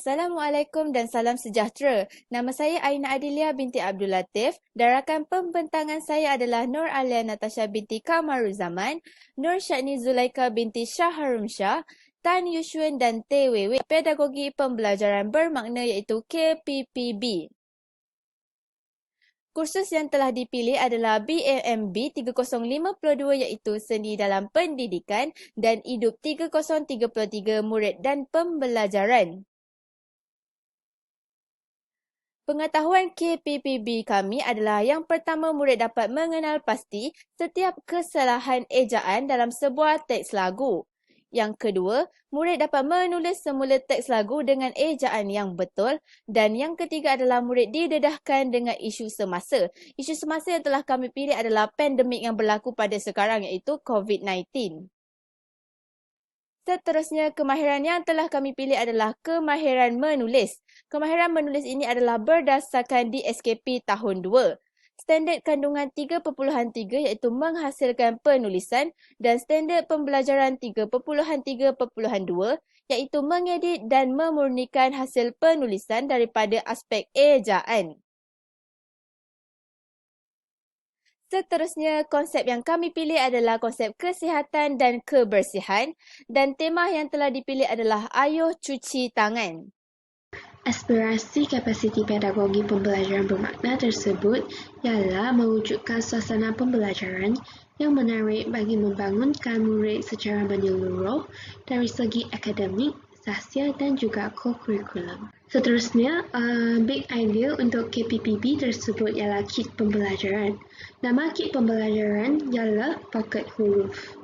Assalamualaikum dan salam sejahtera. Nama saya Aina Adilia binti Abdul Latif dan rakan pembentangan saya adalah Nur Alia Natasha binti Kamaruzaman, Nur Syakni Zulaika binti Syaharum Shah, Tan Yushun dan Teh Wewe. Pedagogi pembelajaran bermakna iaitu KPPB. Kursus yang telah dipilih adalah BAMB 3052 iaitu Seni dalam Pendidikan dan IDUP 3033 Murid dan Pembelajaran. Pengetahuan KPPB kami adalah yang pertama, murid dapat mengenal pasti setiap kesalahan ejaan dalam sebuah teks lagu. Yang kedua, murid dapat menulis semula teks lagu dengan ejaan yang betul. Dan yang ketiga adalah murid didedahkan dengan isu semasa. Isu semasa yang telah kami pilih adalah pandemik yang berlaku pada sekarang iaitu COVID-19. Seterusnya, kemahiran yang telah kami pilih adalah kemahiran menulis. Kemahiran menulis ini adalah berdasarkan DSKP tahun 2. Standard kandungan 3.3 iaitu menghasilkan penulisan dan standard pembelajaran 3.3.2 iaitu mengedit dan memurnikan hasil penulisan daripada aspek ejaan. Seterusnya, konsep yang kami pilih adalah konsep kesihatan dan kebersihan dan tema yang telah dipilih adalah Ayuh Cuci Tangan. Aspirasi kapasiti pedagogi pembelajaran bermakna tersebut ialah mewujudkan suasana pembelajaran yang menarik bagi membangunkan murid secara menyeluruh dari segi akademik, sosial dan juga co-curriculum. Seterusnya, big idea untuk KPPB tersebut ialah kit pembelajaran. Nama kit pembelajaran ialah pocket huruf.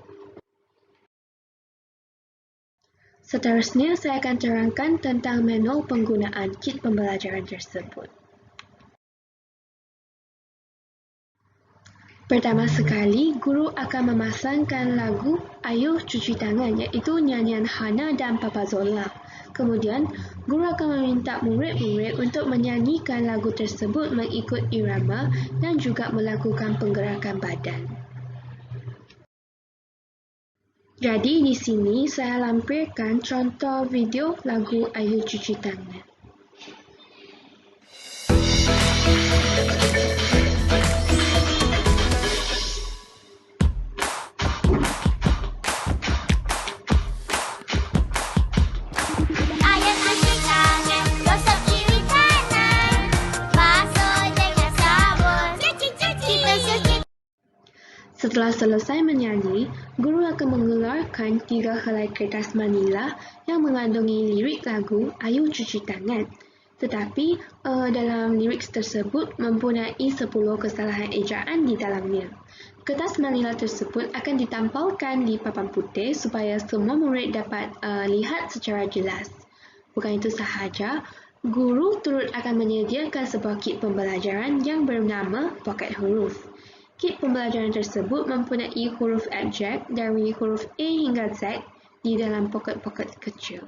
Seterusnya, saya akan terangkan tentang manual penggunaan kit pembelajaran tersebut. Pertama sekali, guru akan memasangkan lagu Ayuh Cuci Tangan iaitu nyanyian Hana dan Papa Zola. Kemudian, guru akan meminta murid-murid untuk menyanyikan lagu tersebut mengikut irama dan juga melakukan penggerakan badan. Jadi di sini saya lampirkan contoh video lagu Ayuh Cuci Tangan. Setelah selesai menyanyi, guru akan mengeluarkan 3 helai kertas manila yang mengandungi lirik lagu Ayuh Cuci Tangan. Tetapi dalam lirik tersebut mempunyai 10 kesalahan ejaan di dalamnya. Kertas manila tersebut akan ditampalkan di papan putih supaya semua murid dapat lihat secara jelas. Bukan itu sahaja, guru turut akan menyediakan sebuah kit pembelajaran yang bernama pocket huruf. Kit pembelajaran tersebut mempunyai huruf abjad dari huruf A hingga Z di dalam poket-poket kecil.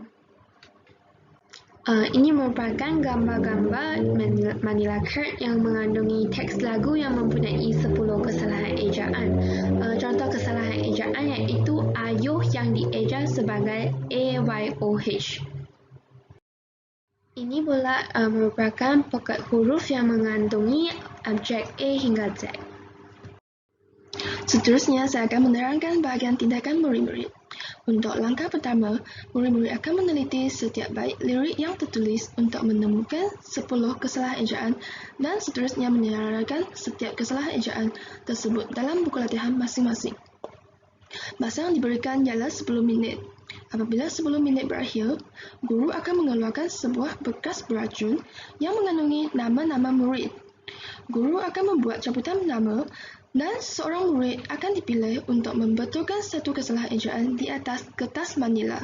Ini merupakan gambar-gambar manila card yang mengandungi teks lagu yang mempunyai 10 kesalahan ejaan. Contoh kesalahan ejaan iaitu ayuh yang dieja sebagai AYOH. Ini pula merupakan poket huruf yang mengandungi abjad A hingga Z. Seterusnya, saya akan menerangkan bahagian tindakan murid-murid. Untuk langkah pertama, murid-murid akan meneliti setiap bait lirik yang tertulis untuk menemukan 10 kesalahan ejaan dan seterusnya menyelarakan setiap kesalahan ejaan tersebut dalam buku latihan masing-masing. Masa yang diberikan ialah 10 minit. Apabila 10 minit berakhir, guru akan mengeluarkan sebuah bekas beracun yang mengandungi nama-nama murid. Guru akan membuat cabutan nama dan seorang murid akan dipilih untuk membetulkan satu kesalahan ejaan di atas kertas manila.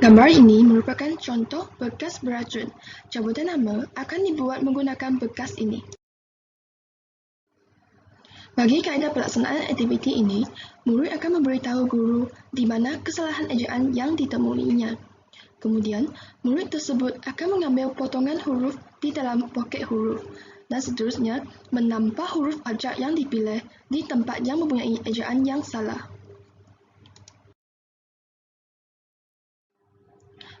Gambar ini merupakan contoh bekas beracun. Cabutan nama akan dibuat menggunakan bekas ini. Bagi kaedah pelaksanaan aktiviti ini, murid akan memberitahu guru di mana kesalahan ejaan yang ditemuinya. Kemudian, murid tersebut akan mengambil potongan huruf di dalam poket huruf dan seterusnya menambah huruf abjad yang dipilih di tempat yang mempunyai ejaan yang salah.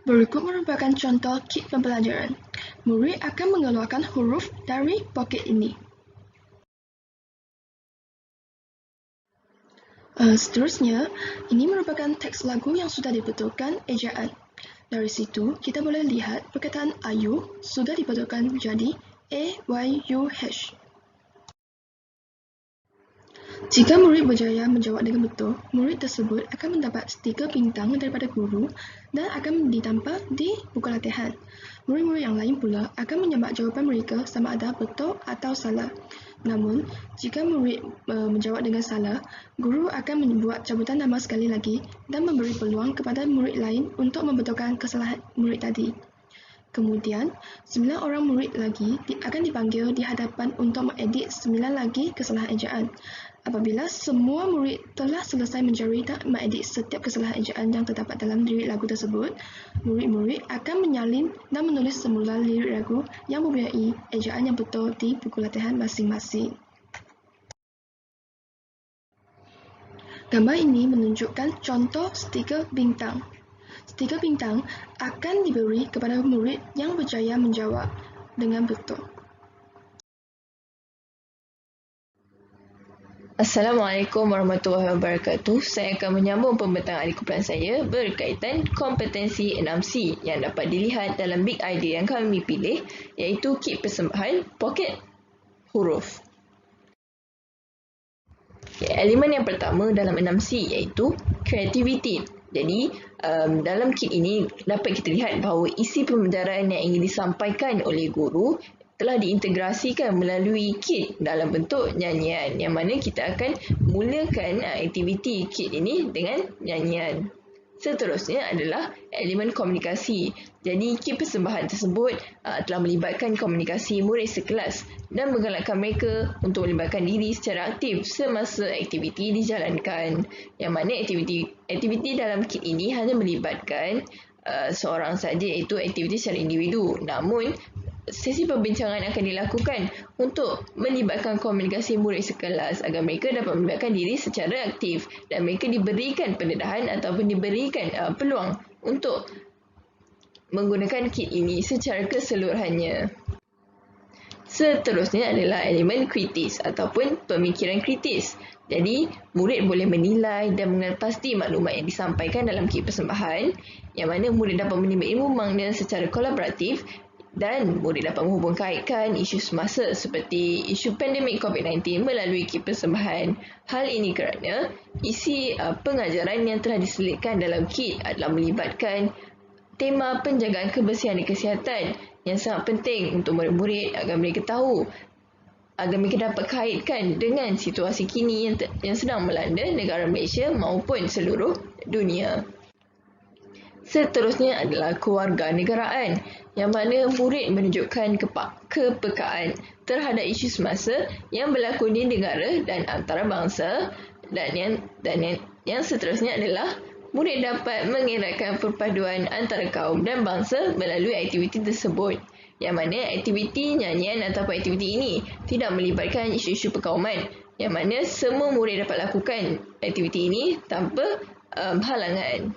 Berikut merupakan contoh kit pembelajaran. Murid akan mengeluarkan huruf dari poket ini. Seterusnya, ini merupakan teks lagu yang sudah dibetulkan ejaan. Dari situ, kita boleh lihat perkataan ayuh sudah dibetulkan menjadi A-Y-U-H. Jika murid berjaya menjawab dengan betul, murid tersebut akan mendapat stiker bintang daripada guru dan akan ditampal di buku latihan. Murid-murid yang lain pula akan menyemak jawapan mereka sama ada betul atau salah. Namun, jika murid menjawab dengan salah, guru akan membuat cabutan nama sekali lagi dan memberi peluang kepada murid lain untuk membetulkan kesalahan murid tadi. Kemudian, 9 orang murid lagi akan dipanggil di hadapan untuk mengedit 9 lagi kesalahan ejaan. Apabila semua murid telah selesai mencari dan mengedit setiap kesalahan ejaan yang terdapat dalam lirik lagu tersebut, murid-murid akan menyalin dan menulis semula lirik lagu yang mempunyai ejaan yang betul di buku latihan masing-masing. Gambar ini menunjukkan contoh stiker bintang. Stiker bintang akan diberi kepada murid yang berjaya menjawab dengan betul. Assalamualaikum warahmatullahi wabarakatuh. Saya akan menyambung pembentangan adik kumpulan saya berkaitan kompetensi 6C yang dapat dilihat dalam big idea yang kami pilih, iaitu kit persembahan poket huruf. Elemen yang pertama dalam 6C iaitu creativity. Jadi, dalam kit ini dapat kita lihat bahawa isi pembelajaran yang ingin disampaikan oleh guru telah diintegrasikan melalui kit dalam bentuk nyanyian, yang mana kita akan mulakan aktiviti kit ini dengan nyanyian. Seterusnya adalah elemen komunikasi. Jadi, kit persembahan tersebut telah melibatkan komunikasi murid sekelas dan menggalakkan mereka untuk melibatkan diri secara aktif semasa aktiviti dijalankan. Yang mana aktiviti dalam kit ini hanya melibatkan seorang saja, iaitu aktiviti secara individu. Namun, sesi perbincangan akan dilakukan untuk melibatkan komunikasi murid sekelas agar mereka dapat melibatkan diri secara aktif dan mereka diberikan pendedahan ataupun diberikan peluang untuk menggunakan kit ini secara keseluruhannya. Seterusnya adalah elemen kritis ataupun pemikiran kritis. Jadi, murid boleh menilai dan mengenal pasti maklumat yang disampaikan dalam kit persembahan, yang mana murid dapat menimba ilmu magna secara kolaboratif dan murid dapat menghubungkaitkan isu semasa seperti isu pandemik COVID-19 melalui kit persembahan. Hal ini kerana isi pengajaran yang telah diselitkan dalam kit adalah melibatkan tema penjagaan kebersihan dan kesihatan yang sangat penting untuk murid-murid agar mereka tahu, agar mereka dapat kaitkan dengan situasi kini yang sedang melanda negara Malaysia maupun seluruh dunia. Seterusnya adalah kewarganegaraan, yang mana murid menunjukkan kepekaan terhadap isu semasa yang berlaku di negara dan antarabangsa, dan yang seterusnya adalah murid dapat mengeratkan perpaduan antara kaum dan bangsa melalui aktiviti tersebut, yang mana aktiviti nyanyian ataupun aktiviti ini tidak melibatkan isu-isu perkauman, yang mana semua murid dapat lakukan aktiviti ini tanpa halangan.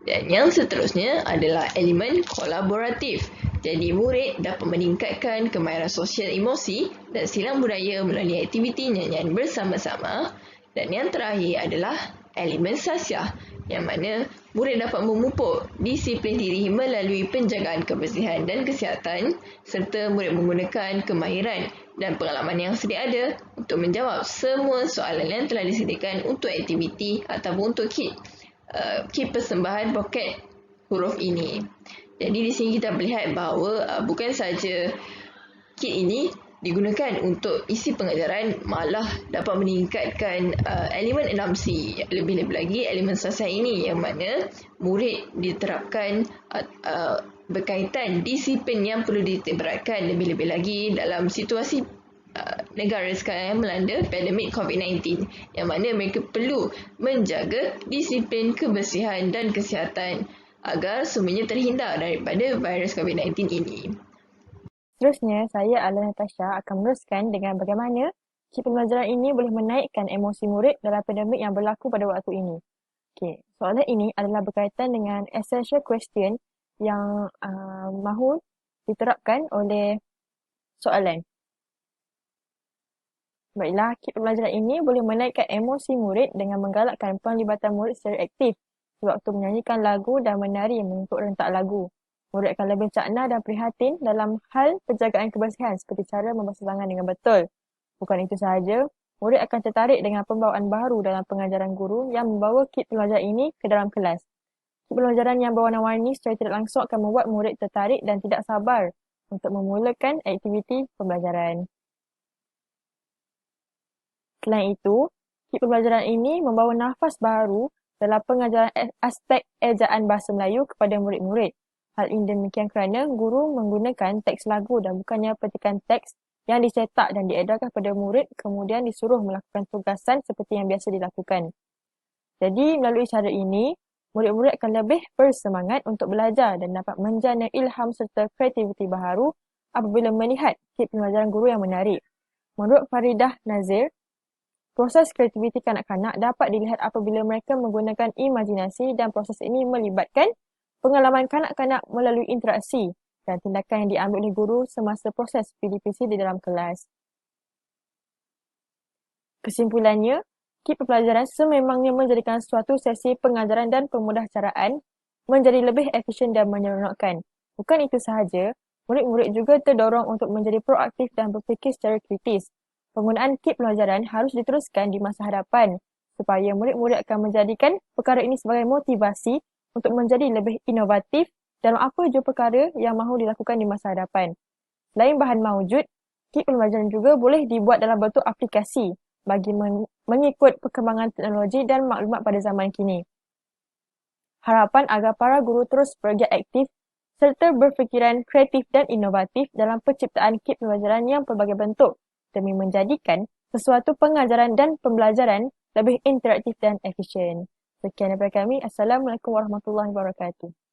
Dan yang seterusnya adalah elemen kolaboratif. Jadi, murid dapat meningkatkan kemahiran sosial emosi dan silang budaya melalui aktiviti nyanyian bersama-sama. Dan yang terakhir adalah elemen sasiah, yang mana murid dapat memupuk disiplin diri melalui penjagaan kebersihan dan kesihatan, serta murid menggunakan kemahiran dan pengalaman yang sedia ada untuk menjawab semua soalan yang telah disediakan untuk aktiviti ataupun untuk kit persembahan poket huruf ini. Jadi di sini kita melihat bahawa bukan saja kit ini digunakan untuk isi pengajaran, malah dapat meningkatkan elemen 6C, lebih-lebih lagi elemen sasiah ini, yang mana murid diterapkan berkaitan disiplin yang perlu ditiberatkan lebih-lebih lagi dalam situasi negara sekarang yang melanda pandemik COVID-19, yang mana mereka perlu menjaga disiplin kebersihan dan kesihatan agar semuanya terhindar daripada virus COVID-19 ini. Seterusnya, saya Ala Natasha akan meneruskan dengan bagaimana kit pembelajaran ini boleh menaikkan emosi murid dalam pandemik yang berlaku pada waktu ini. Okey, Soalan ini adalah berkaitan dengan essential question yang mahu diterapkan oleh soalan. Baiklah, kit pembelajaran ini boleh menaikkan emosi murid dengan menggalakkan penglibatan murid secara aktif sewaktu menyanyikan lagu dan menari mengikut rentak lagu. Murid akan lebih cakna dan prihatin dalam hal penjagaan kebersihan seperti cara membasuh tangan dengan betul. Bukan itu sahaja, murid akan tertarik dengan pembawaan baru dalam pengajaran guru yang membawa kit pembelajaran ini ke dalam kelas. Kit pembelajaran yang berwarna-warni secara tidak langsung akan membuat murid tertarik dan tidak sabar untuk memulakan aktiviti pembelajaran. Selain itu, kit pembelajaran ini membawa nafas baru dalam pengajaran aspek ejaan bahasa Melayu kepada murid-murid. Hal ini demikian kerana guru menggunakan teks lagu dan bukannya petikan teks yang dicetak dan diedarkan kepada murid kemudian disuruh melakukan tugasan seperti yang biasa dilakukan. Jadi, melalui cara ini, murid-murid akan lebih bersemangat untuk belajar dan dapat menjana ilham serta kreativiti baharu apabila melihat kit pembelajaran guru yang menarik. Menurut Faridah Nazir, proses kreativiti kanak-kanak dapat dilihat apabila mereka menggunakan imajinasi dan proses ini melibatkan pengalaman kanak-kanak melalui interaksi dan tindakan yang diambil oleh guru semasa proses PDPC di dalam kelas. Kesimpulannya, kit pembelajaran sememangnya menjadikan suatu sesi pengajaran dan pemudahcaraan menjadi lebih efisien dan menyeronokkan. Bukan itu sahaja, murid-murid juga terdorong untuk menjadi proaktif dan berfikir secara kritis. Penggunaan kit pembelajaran harus diteruskan di masa hadapan supaya murid-murid akan menjadikan perkara ini sebagai motivasi untuk menjadi lebih inovatif dalam apa jua perkara yang mahu dilakukan di masa hadapan. Selain bahan mawjud, kit pembelajaran juga boleh dibuat dalam bentuk aplikasi bagi mengikut perkembangan teknologi dan maklumat pada zaman kini. Harapan agar para guru terus bergiat aktif serta berfikiran kreatif dan inovatif dalam penciptaan kit pembelajaran yang pelbagai bentuk demi menjadikan sesuatu pengajaran dan pembelajaran lebih interaktif dan efisien. Sekian daripada kami. Assalamualaikum warahmatullahi wabarakatuh.